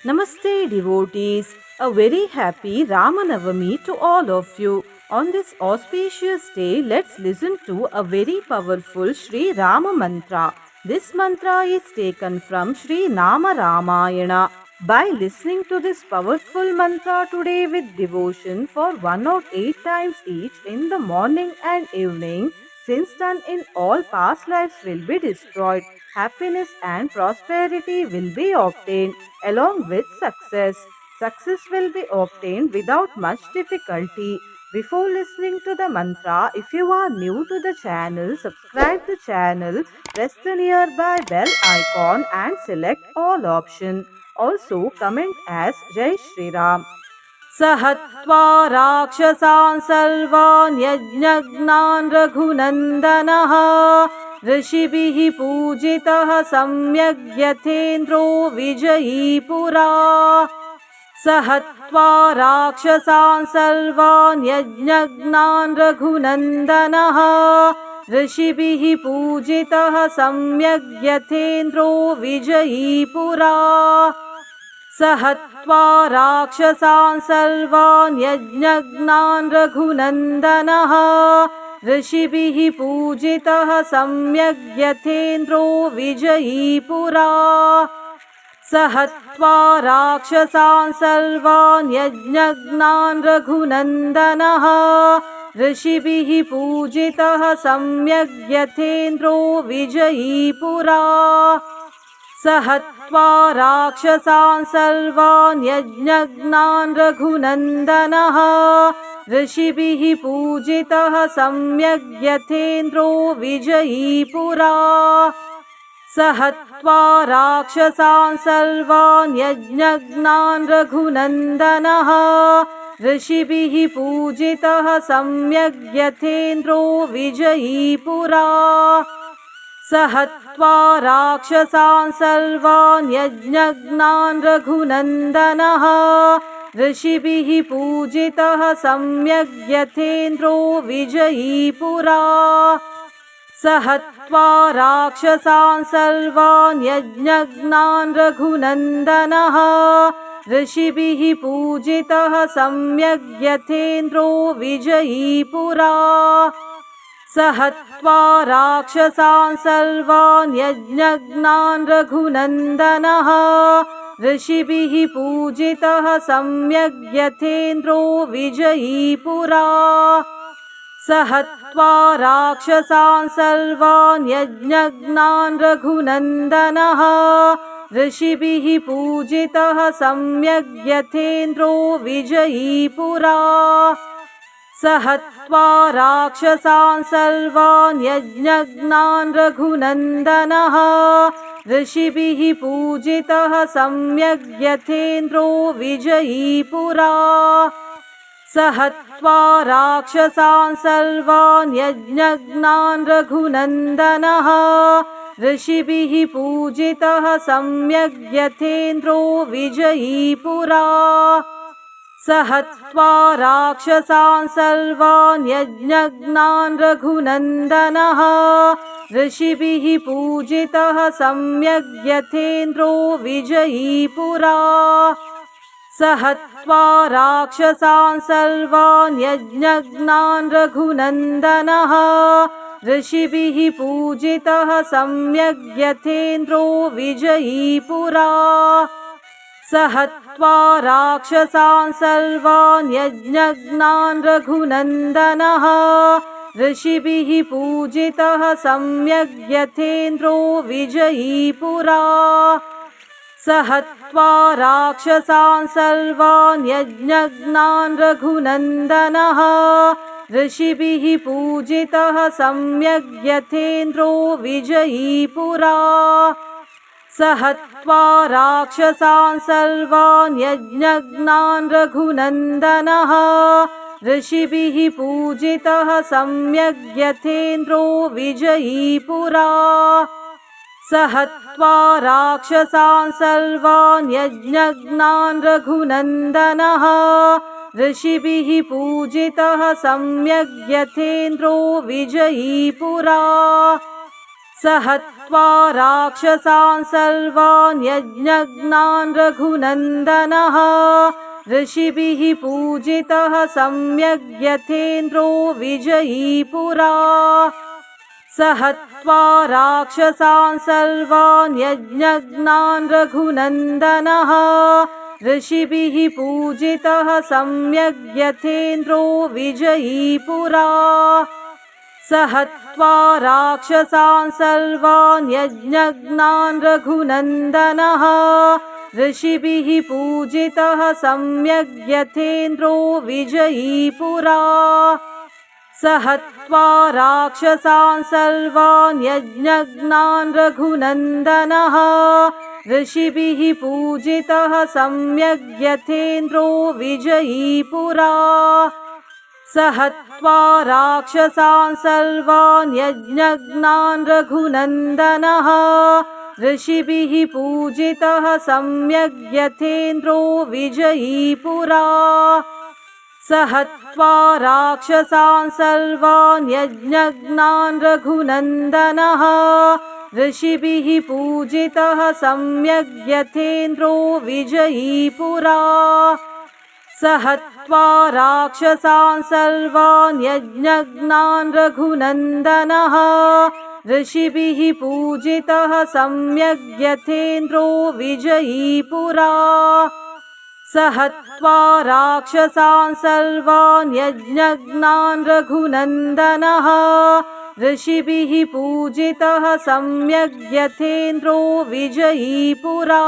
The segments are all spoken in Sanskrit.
Namaste devotees, a very happy Ramanavami to all of you. On this auspicious day, let's listen to a very powerful Sri Rama mantra. This mantra is taken from Sri Nama Ramayana. By listening to this powerful mantra today with devotion for 108 times each in the morning and evening, sins done in all past lives will be destroyed. Happiness and prosperity will be obtained along with success. Success will be obtained without much difficulty. Before listening to the mantra, if you are new to the channel, subscribe the channel, press the nearby bell icon and select all option. Also comment as Jai Shri Ram. सहत्वा राक्षसान् सर्वान् यज्ञज्ञान् रघुनन्दनः ऋषिभिः पूजितः सम्यग् यथेन्द्रो विजयी पुरा सहत्वा राक्षसान् सर्वान् यज्ञज्ञान् रघुनन्दनः ऋषिभिः पूजितः सम्यग् यथेन्द्रो विजयी पुरा सहत्वा राक्षसान् सर्वान् यज्ञज्ञान् रघुनन्दनः ऋषिभिः पूजितः सम्यग् यथेन्द्रो विजयी पुरा सहत्वा राक्षसान् सर्वान् यज्ञज्ञान् रघुनन्दनः ऋषिभिः पूजितः सम्यग् यथेन्द्रो विजयी पुरा सहत्वा राक्षसान् सर्वान् यज्ञज्ञान् रघुनन्दनः ऋषिभिः पूजितः सम्यग् यथेन्द्रो विजयी पुरा सहत्वा राक्षसान् सर्वान् यज्ञज्ञान् रघुनन्दनः ऋषिभिः पूजितः सम्यग् यथेन्द्रो विजयी पुरा सहत्वा राक्षसान् सर्वान् यज्ञज्ञान् रघुनन्दनः ऋषिभिः पूजितः सम्यग् यथेन्द्रो विजयी पुरा सहत्वा राक्षसान् सर्वान् यज्ञज्ञान् रघुनन्दनः ऋषिभिः पूजितः सम्यग् यथेन्द्रो विजयी पुरा सहत्वा राक्षसान् सर्वान् यज्ञज्ञान् रघुनन्दनः ऋषिभिः पूजितः सम्यग् यथेन्द्रो विजयी पुरा सहत्वा राक्षसान् सर्वान् यज्ञज्ञान् रघुनन्दनः ऋषिभिः पूजितः सम्यग् यथेन्द्रो विजयी पुरा सहत्वा राक्षसान् सर्वान् यज्ञज्ञान् रघुनन्दनः ऋषिभिः पूजितः सम्यग् यथेन्द्रो विजयी पुरा सहत्वा राक्षसान् सर्वान् यज्ञज्ञान् रघुनन्दनः ऋषिभिः पूजितः सम्यग् यथेन्द्रो विजयी पुरा सहत्वा राक्षसान् सर्वान् यज्ञज्ञान् रघुनन्दनः ऋषिभिः पूजितः सम्यग् यथेन्द्रो विजयी पुरा सहत्वा राक्षसान् सर्वान् यज्ञज्ञान् रघुनन्दनः ऋषिभिः पूजितः सम्यग् यथेन्द्रो विजयी पुरा सहत्वा राक्षसान् सर्वान् यज्ञज्ञान् रघुनन्दनः ऋषिभिः पूजितः सम्यग् यथेन्द्रो विजयी पुरा सहत्वा राक्षसान् सर्वान् यज्ञज्ञान् रघुनन्दनः ऋषिभिः पूजितः सम्यग् यथेन्द्रो विजयी पुरा सहत्वा राक्षसान् सर्वान् यज्ञज्ञान् रघुनन्दनः ऋषिभिः पूजितः सम्यग् यथेन्द्रो विजयी पुरा सहत्वा राक्षसान् सर्वान् यज्ञज्ञान् रघुनन्दनः ऋषिभिः पूजितः सम्यग् यथेन्द्रो विजयी पुरा स हत्वा राक्षसान् सर्वान् यज्ञज्ञान् रघुनन्दनः ऋषिभिः पूजितः सम्यग् यथेन्द्रो विजयी पुरा स हत्वा राक्षसान् सर्वान् यज्ञज्ञान् रघुनन्दनः ऋषिभिः पूजितः सम्यग् यथेन्द्रो विजयी पुरा स हत्वा राक्षसान् सर्वान् यज्ञज्ञान् रघुनन्दनः ऋषिभिः पूजितः सम्यग् यथेन्द्रो विजयी पुरा स हत्वा राक्षसान् सर्वान् यज्ञज्ञान् रघुनन्दनः ऋषिभिः पूजितः सम्यग् यथेन्द्रो विजयी पुरा स हत्वा राक्षसान् सर्वान् यज्ञज्ञान् रघुनन्दनः ऋषिभिः पूजितः सम्यग् यथेन्द्रो विजयी पुरा स हत्वा राक्षसान् सर्वान् यज्ञज्ञान् रघुनन्दनः ऋषिभिः पूजितः सम्यग् यथेन्द्रो विजयी पुरा स हत्वा राक्षसान् सर्वान् यज्ञज्ञान् रघुनन्दनः ऋषिभिः पूजितः सम्यग् यथेन्द्रो विजयी पुरा स हत्वा राक्षसान् सर्वान् यज्ञज्ञान् रघुनन्दनः ऋषिभिः पूजितः सम्यग् यथेन्द्रो विजयी पुरा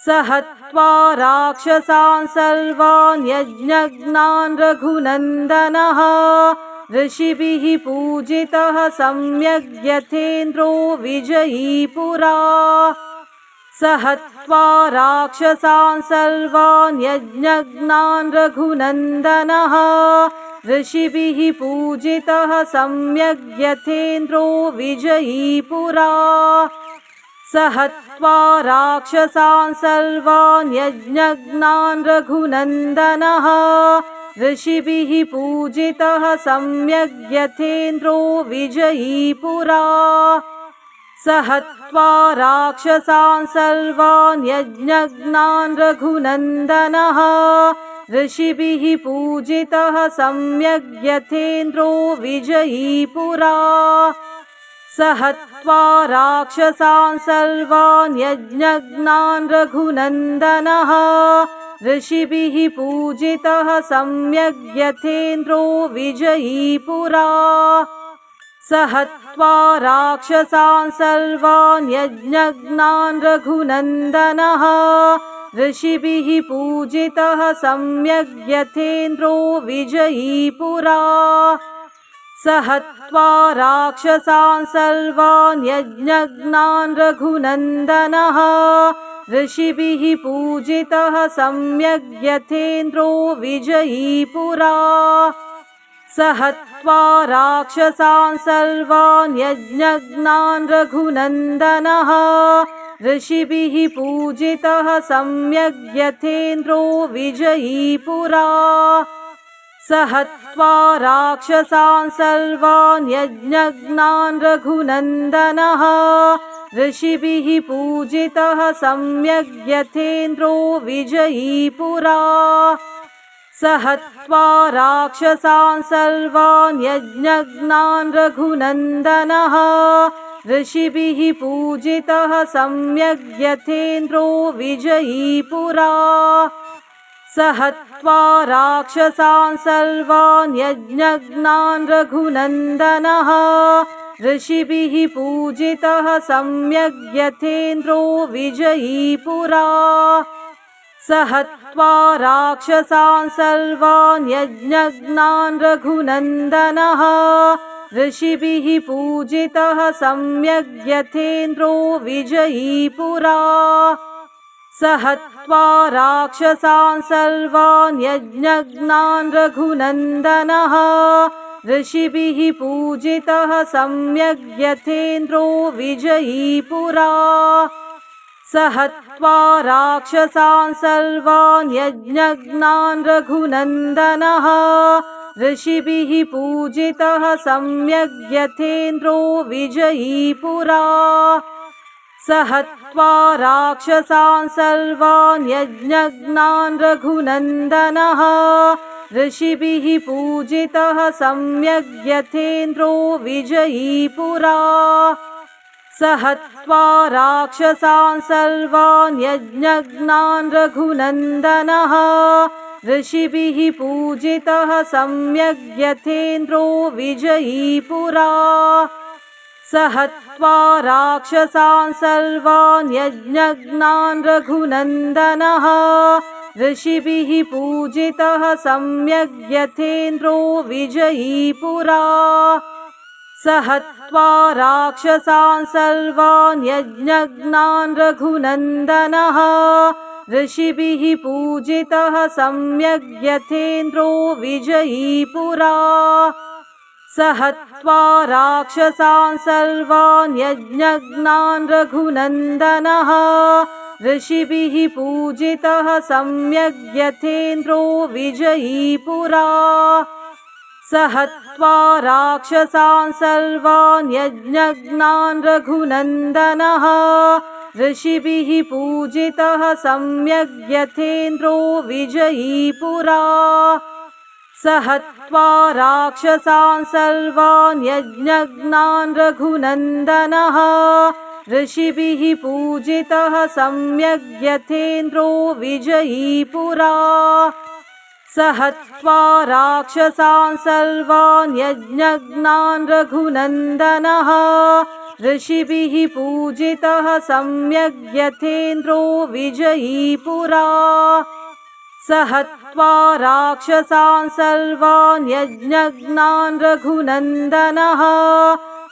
स हत्वा राक्षसान् सर्वान् यज्ञज्ञान् रघुनन्दनः ऋषिभिः पूजितः सम्यग् यथेन्द्रो विजयी पुरा स हत्वा राक्षसान् सर्वान् यज्ञज्ञान् रघुनन्दनः ऋषिभिः पूजितः सम्यग् यथेन्द्रो विजयी पुरा स हत्वा राक्षसान् सर्वान् यज्ञज्ञान् रघुनन्दनः ऋषिभिः पूजितः सम्यग् यथेन्द्रो विजयी पुरा स हत्वा राक्षसान् सर्वान् यज्ञज्ञान् रघुनन्दनः ऋषिभिः पूजितः सम्यग् यथेन्द्रो विजयी पुरा स हत्वा राक्षसान् सर्वान् यज्ञज्ञान् रघुनन्दनः ऋषिभिः पूजितः सम्यग् यथेन्द्रो विजयी पुरा स हत्वा राक्षसान् सर्वान् यज्ञज्ञान् रघुनन्दनः ऋषिभिः पूजितः सम्यग् यथेन्द्रो विजयी पुरा स हत्वा राक्षसान् सर्वान् यज्ञज्ञान् रघुनन्दनः ऋषिभिः पूजितः सम्यग् यथेन्द्रो विजयी पुरा स हत्वा राक्षसान् सर्वान् यज्ञज्ञान् रघुनन्दनः ऋषिभिः पूजितः सम्यग् यथेन्द्रो विजयी पुरा स हत्वा राक्षसान् सर्वान् यज्ञज्ञान् रघुनन्दनः ऋषिभिः पूजितः सम्यग् यथेन्द्रो विजयी पुरा स हत्वा राक्षसान् सर्वान् यज्ञज्ञान् रघुनन्दनः ऋषिभिः पूजितः सम्यग् यथेन्द्रो विजयी पुरा स हत्वा राक्षसान् सर्वान् यज्ञज्ञान् रघुनन्दनः ऋषिभिः पूजितः सम्यग् यथेन्द्रो विजयी पुरा स हत्वा राक्षसान् सर्वान् यज्ञज्ञान् रघुनन्दनः ऋषिभिः पूजितः सम्यग् यथेन्द्रो विजयी पुरा स हत्वा राक्षसान् सर्वान् यज्ञज्ञान् रघुनन्दनः ऋषिभिः पूजितः सम्यग् यथेन्द्रो विजयी पुरा स हत्वा राक्षसान् सर्वान् यज्ञज्ञान् रघुनन्दनः ऋषिभिः पूजितः सम्यग् यथेन्द्रो विजयी पुरा स हत्वा राक्षसान् सर्वान् यज्ञज्ञान् रघुनन्दनः ऋषिभिः पूजितः सम्यग् यथेन्द्रो विजयी पुरा स हत्वा राक्षसान् सर्वान् यज्ञज्ञान् रघुनन्दनः ऋषिभिः पूजितः सम्यग् यथेन्द्रो विजयी पुरा स हत्वा राक्षसान् सर्वान् यज्ञज्ञान् रघुनन्दनः ऋषिभिः पूजितः सम्यग् यथेन्द्रो विजयी पुरा स हत्वा राक्षसान् सर्वान् यज्ञज्ञान् रघुनन्दनः ऋषिभिः पूजितः सम्यग् यथेन्द्रो विजयी पुरा स हत्वा राक्षसान् सर्वान् यज्ञज्ञान् रघुनन्दनः ऋषिभिः पूजितः सम्यग् यथेन्द्रो विजयी पुरा स हत्वा राक्षसान् सर्वान् यज्ञज्ञान् रघुनन्दनः ऋषिभिः पूजितः सम्यग् यथेन्द्रो विजयी पुरा स हत्वा राक्षसान् सर्वान् यज्ञज्ञान् रघुनन्दनः ऋषिभिः पूजितः सम्यग् यथेन्द्रो विजयी पुरा स हत्वा राक्षसान् सर्वान् यज्ञज्ञान् रघुनन्दनः ऋषिभिः पूजितः सम्यग् यथेन्द्रो विजयी पुरा स हत्वा राक्षसान् सर्वान् यज्ञज्ञान् रघुनन्दनः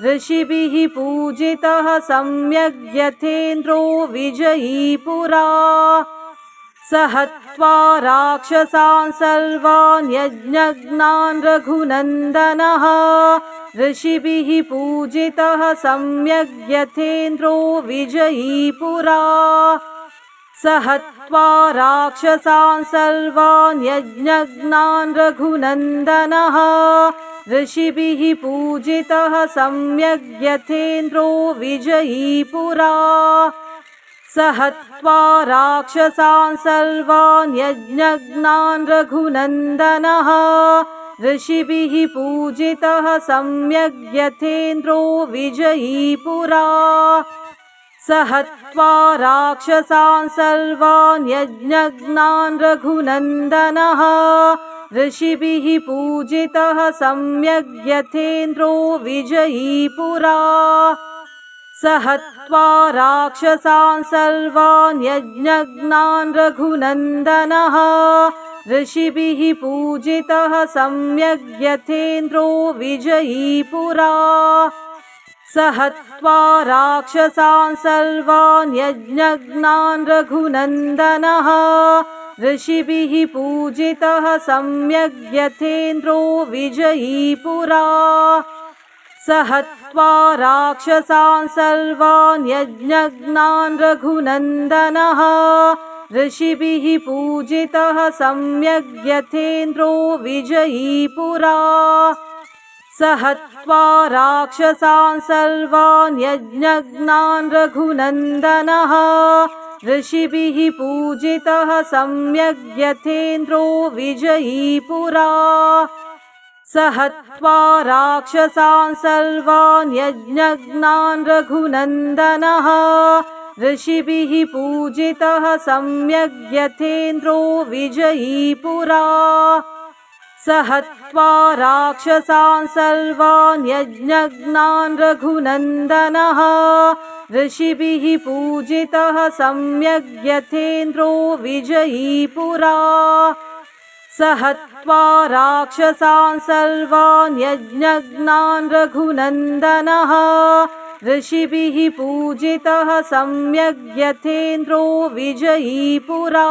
ऋषिभिः पूजितः सम्यग् यथेन्द्रो विजयी पुरा स हत्वा राक्षसान् सर्वान् यज्ञज्ञान् रघुनन्दनः ऋषिभिः पूजितः सम्यग् यथेन्द्रो विजयी पुरा स हत्वा राक्षसान् सर्वान् यज्ञज्ञान् रघुनन्दनः ऋषिभिः पूजितः सम्यग् यथेन्द्रो विजयी पुरा स हत्वा राक्षसान् सर्वान् यज्ञज्ञान् रघुनन्दनः ऋषिभिः पूजितः सम्यग् यथेन्द्रो विजयी पुरा स हत्वा राक्षसान् सर्वान् यज्ञज्ञान् रघुनन्दनः ऋषिभिः पूजितः सम्यग् यथेन्द्रो विजयी पुरा स हत्वा राक्षसान् सर्वान् यज्ञज्ञान् रघुनन्दनः ऋषिभिः पूजितः सम्यग् यथेन्द्रो विजयी पुरा स हत्वा राक्षसान् सर्वान् यज्ञज्ञान् रघुनन्दनः ऋषिभिः पूजितः सम्यग् यथेन्द्रो विजयी पुरा स हत्वा राक्षसान् सर्वान् यज्ञज्ञान् रघुनन्दनः ऋषिभिः पूजितः सम्यग् यथेन्द्रो विजयी पुरा स हत्वा राक्षसान् सर्वान् यज्ञज्ञान् रघुनन्दनः ऋषिभिः पूजितः सम्यग् यथेन्द्रो विजयी पुरा स हत्वा राक्षसान् सर्वान् यज्ञज्ञान् रघुनन्दनः ऋषिभिः पूजितः सम्यग् यथेन्द्रो विजयी पुरा स हत्वा राक्षसान् सर्वान् यज्ञज्ञान् रघुनन्दनः ऋषिभिः पूजितः सम्यग् यथेन्द्रो विजयी पुरा स हत्वा राक्षसान् सर्वान् यज्ञज्ञान् रघुनन्दनः ऋषिभिः पूजितः सम्यग् यथेन्द्रो विजयी पुरा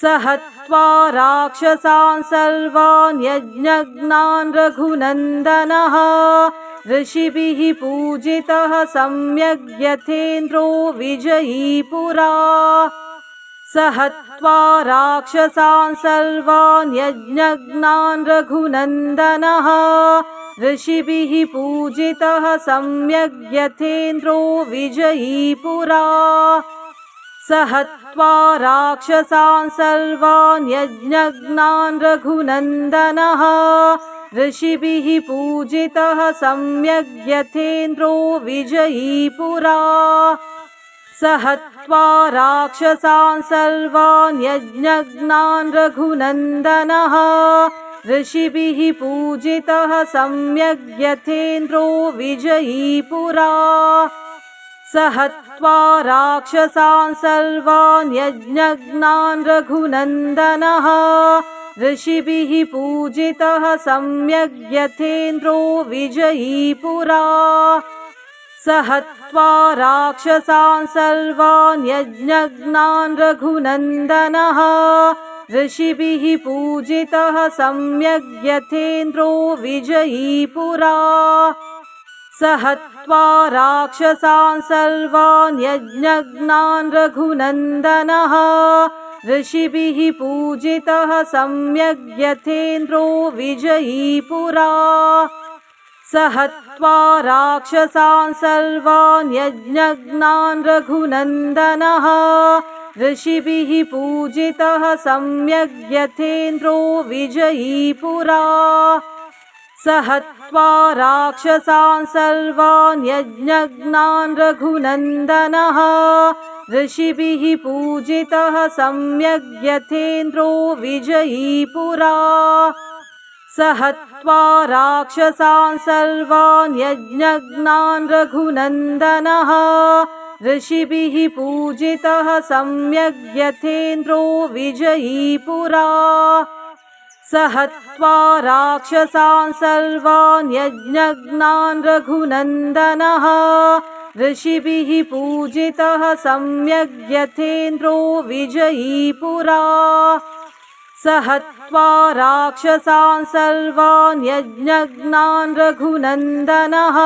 स हत्वा राक्षसान् सर्वान् यज्ञज्ञान् रघुनन्दनः ऋषिभिः पूजितः सम्यग् यथेन्द्रो विजयी पुरा स हत्वा राक्षसान् सर्वान् यज्ञज्ञान् रघुनन्दनः ऋषिभिः पूजितः सम्यग् यथेन्द्रो विजयी पुरा। स हत्वा राक्षसान् सर्वान् यज्ञज्ञान् रघुनन्दनः ऋषिभिः पूजितः सम्यग् यथेन्द्रो विजयी पुरा। स हत्वा राक्षसान् सर्वान् यज्ञज्ञान् रघुनन्दनः ऋषिभिः पूजितः सम्यग् यथेन्द्रो विजयी पुरा। स हत्वा राक्षसान् सर्वान् यज्ञज्ञान् रघुनन्दनः ऋषिभिः पूजितः सम्यग् यथेन्द्रो विजयी पुरा। स हत्वा राक्षसान् सर्वान् यज्ञज्ञान् रघुनन्दनः ऋषिभिः पूजितः सम्यग् यथेन्द्रो विजयी पुरा। स हत्वा राक्षसान् सर्वान् यज्ञज्ञान् रघुनन्दनः ऋषिभिः पूजितः सम्यग् यथेन्द्रो विजयी पुरा। स हत्वा राक्षसान् सर्वान् यज्ञज्ञान् रघुनन्दनः ऋषिभिः पूजितः सम्यग् यथेन्द्रो विजयी पुरा। स हत्वा राक्षसान् सर्वान् यज्ञज्ञान् रघुनन्दनः ऋषिभिः पूजितः सम्यग् यथेन्द्रो विजयी पुरा। स हत्वा राक्षसान् सर्वान् यज्ञज्ञान् रघुनन्दनः ऋषिभिः पूजितः सम्यग् यथेन्द्रो विजयी पुरा। स हत्वा राक्षसान् सर्वान् यज्ञज्ञान् रघुनन्दनः ऋषिभिः पूजितः सम्यग् यथेन्द्रो विजयी पुरा। स हत्वा राक्षसान् सर्वान् यज्ञज्ञान् रघुनन्दनः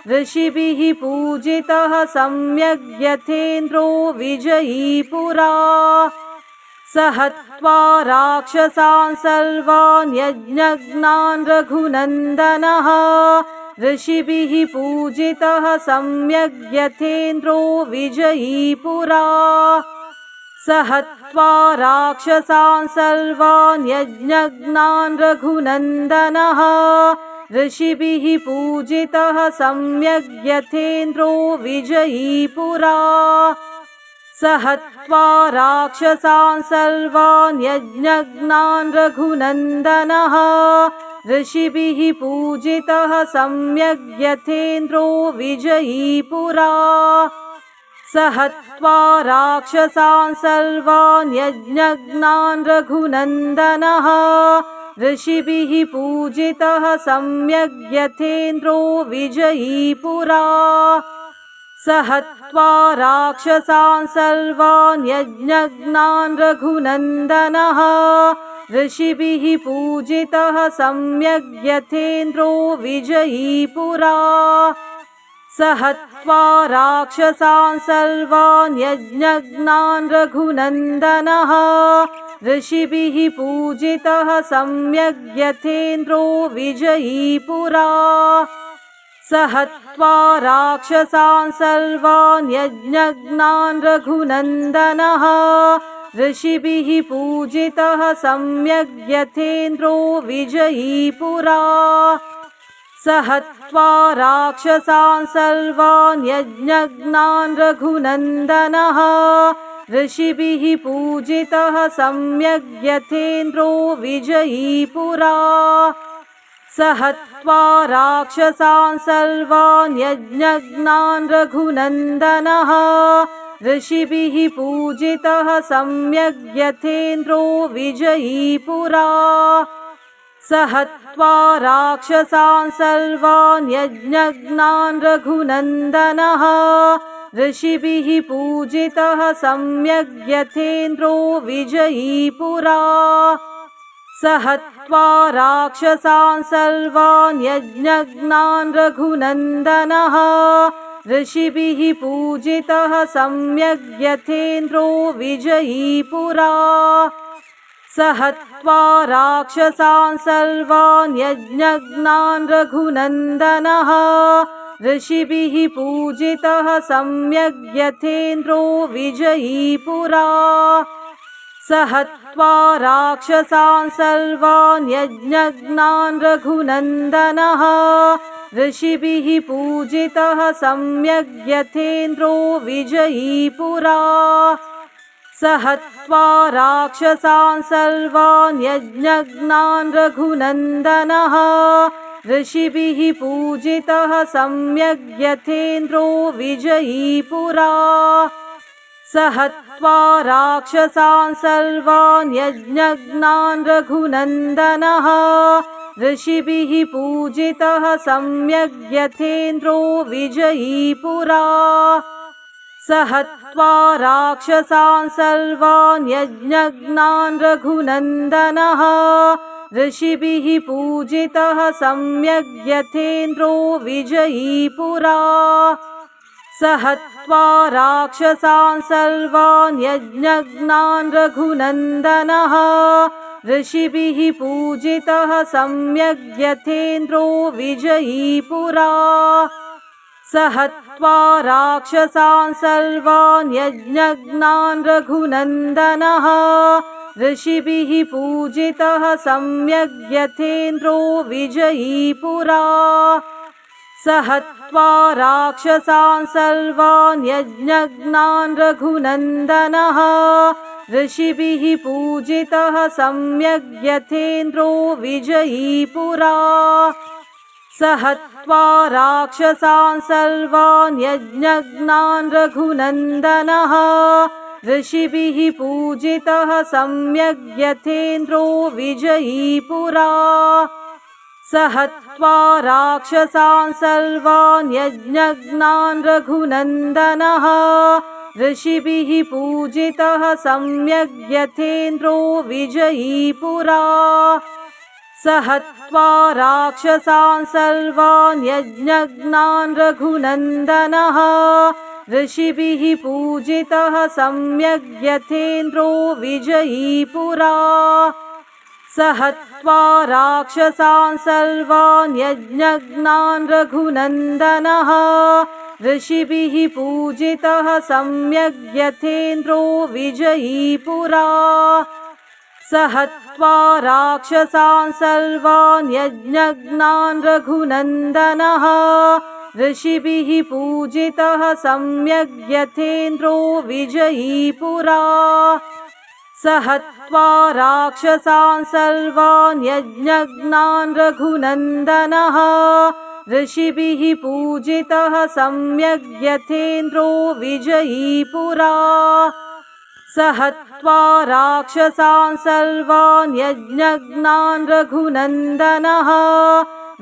ऋषिभिः पूजितः सम्यग् यथेन्द्रो विजयी पुरा। स हत्वा राक्षसान् सर्वान् यज्ञज्ञान् रघुनन्दनः ऋषिभिः पूजितः सम्यग् यथेन्द्रो विजयी पुरा। स हत्वा राक्षसान् सर्वान् यज्ञज्ञान् रघुनन्दनः ऋषिभिः पूजितः सम्यग् यथेन्द्रो विजयी पुरा। स हत्वा राक्षसान् सर्वान् यज्ञज्ञान् रघुनन्दनः ऋषिभिः पूजितः सम्यग् यथेन्द्रो विजयी पुरा। स हत्वा राक्षसान् सर्वान् यज्ञज्ञान् रघुनन्दनः ऋषिभिः पूजितः सम्यग् यथेन्द्रो विजयी पुरा। स हत्वा राक्षसान् सर्वान् यज्ञज्ञान् रघुनन्दनः ऋषिभिः पूजितः सम्यग् यथेन्द्रो विजयी पुरा। स हत्वा राक्षसान् सर्वान् यज्ञज्ञान् रघुनन्दनः ऋषिभिः पूजितः सम्यग् यथेन्द्रो विजयी पुरा। स हत्वा राक्षसान् सर्वान् यज्ञज्ञान् रघुनन्दनः ऋषिभिः पूजितः सम्यग् यथेन्द्रो विजयी पुरा। स हत्वा राक्षसान् सर्वान् यज्ञज्ञान् रघुनन्दनः ऋषिभिः पूजितः सम्यग् यथेन्द्रो विजयी पुरा। स हत्वा राक्षसान् सर्वान् यज्ञज्ञान् रघुनन्दनः ऋषिभिः पूजितः सम्यग् यथेन्द्रो विजयी पुरा। स हत्वा राक्षसान् सर्वान् यज्ञज्ञान् रघुनन्दनः ऋषिभिः पूजितः सम्यग् यथेन्द्रो विजयी पुरा। स हत्वा राक्षसान् सर्वान् यज्ञज्ञान् रघुनन्दनः ऋषिभिः पूजितः सम्यग् यथेन्द्रो विजयी पुरा स हत्वा राक्षसान् सर्वान् यज्ञघ्नान् रघुनन्दनः ऋषिभिः पूजितः सम्यग् यथेन्द्रो विजयी पुरा स हत्वा राक्षसान् सर्वान् यज्ञघ्नान् रघुनन्दनः ऋषिभिः पूजितः सम्यग् यथेन्द्रो विजयी पुरा स हत्वा राक्षसान् सर्वान् यज्ञघ्नान् रघुनन्दनः ऋषिभिः पूजितः सम्यग् यथेन्द्रो विजयी पुरा स हत्वा राक्षसान् सर्वान् यज्ञघ्नान् रघुनन्दनः ऋषिभिः पूजितः सम्यग् यथेन्द्रो विजयी पुरा स हत्वा राक्षसान् सर्वान् यज्ञघ्नान् रघुनन्दनः ऋषिभिः पूजितः सम्यग् यथेन्द्रो विजयी पुरा स हत्वा राक्षसान् सर्वान् यज्ञघ्नान् रघुनन्दनः ऋषिभिः पूजितः सम्यग् यथेन्द्रो विजयी पुरा स हत्वा राक्षसान् सर्वान् यज्ञघ्नान् रघुनन्दनः ऋषिभिः पूजितः सम्यग् यथेन्द्रो विजयी पुरा स हत्वा राक्षसान् सर्वान् यज्ञघ्नान् रघुनन्दनः ऋषिभिः पूजितः सम्यग् यथेन्द्रो विजयी पुरा स हत्वा राक्षसान् सर्वान् यज्ञघ्नान् रघुनन्दनः ऋषिभिः पूजितः सम्यग् यथेन्द्रो विजयी पुरा स हत्वा राक्षसान् सर्वान् यज्ञघ्नान् रघुनन्दनः ऋषिभिः पूजितः सम्यग् यथेन्द्रो विजयी पुरा स हत्वा राक्षसान् सर्वान् यज्ञघ्नान् रघुनन्दनः ऋषिभिः पूजितः सम्यग् यथेन्द्रो विजयी पुरा स हत्वा राक्षसान् सर्वान् यज्ञघ्नान् रघुनन्दनः ऋषिभिः पूजितः सम्यग् यथेन्द्रो विजयी पुरा स हत्वा राक्षसान् सर्वान् यज्ञघ्नान् रघुनन्दनः ऋषिभिः पूजितः सम्यग् यथेन्द्रो विजयी पुरा स हत्वा राक्षसान् सर्वान् यज्ञघ्नान् रघुनन्दनः ऋषिभिः पूजितः सम्यग् यथेन्द्रो विजयी पुरा स हत्वा राक्षसान् सर्वान् यज्ञघ्नान् रघुनन्दनः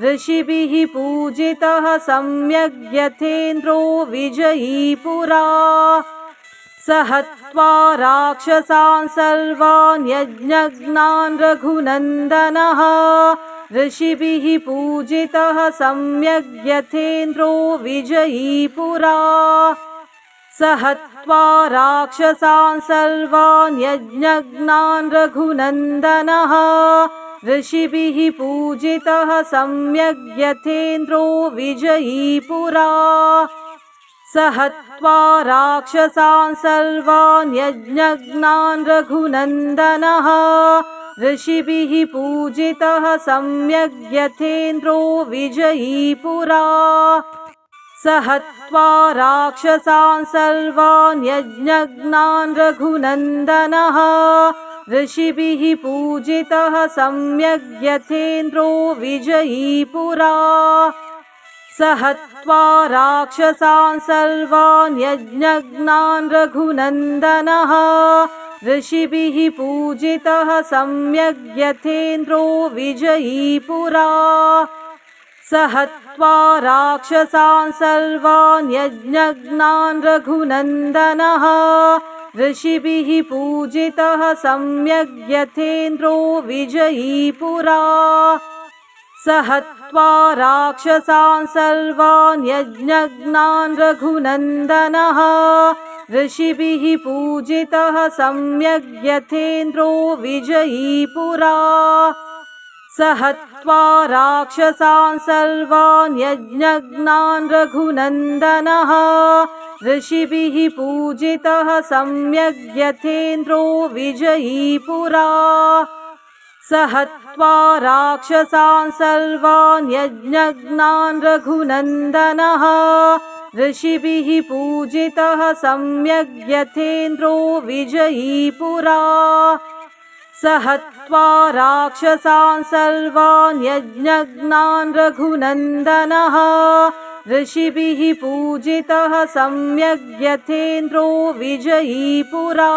ऋषिभिः पूजितः सम्यग् यथेन्द्रो विजयी पुरा स हत्वा राक्षसान् सर्वान् यज्ञघ्नान् रघुनन्दनः ऋषिभिः पूजितः सम्यग् यथेन्द्रो विजयी पुरा स हत्वा राक्षसान् सर्वान् यज्ञघ्नान् रघुनन्दनः ऋषिभिः पूजितः सम्यग् यथेन्द्रो विजयी पुरा स हत्वा राक्षसान् सर्वान् यज्ञघ्नान् रघुनन्दनः ऋषिभिः पूजितः सम्यग् यथेन्द्रो विजयी पुरा स हत्वा राक्षसान् सर्वान् यज्ञघ्नान् रघुनन्दनः ऋषिभिः पूजितः सम्यग् यथेन्द्रो विजयी पुरा स हत्वा राक्षसान् सर्वान् यज्ञघ्नान् रघुनन्दनः ऋषिभिः पूजितः सम्यग् यथेन्द्रो विजयी पुरा स हत्वा राक्षसान् सर्वान् यज्ञघ्नान् रघुनन्दनः ऋषिभिः पूजितः सम्यग् यथेन्द्रो विजयी पुरा स हत्वा राक्षसान् सर्वान् यज्ञज्ञान् रघुनन्दनः ऋषिभिः पूजितः सम्यग् यथेन्द्रो विजयी पुरा। स हत्वा राक्षसान् सर्वान् यज्ञज्ञान् रघुनन्दनः ऋषिभिः पूजितः सम्यग् यथेन्द्रो विजयी पुरा। स हत्वा राक्षसान् सर्वान् यज्ञज्ञान् रघुनन्दनः ऋषिभिः पूजितः सम्यग् यथेन्द्रो विजयी पुरा। स हत्वा राक्षसान् सर्वान् यज्ञज्ञान् रघुनन्दनः ऋषिभिः पूजितः सम्यग् यथेन्द्रो विजयी पुरा।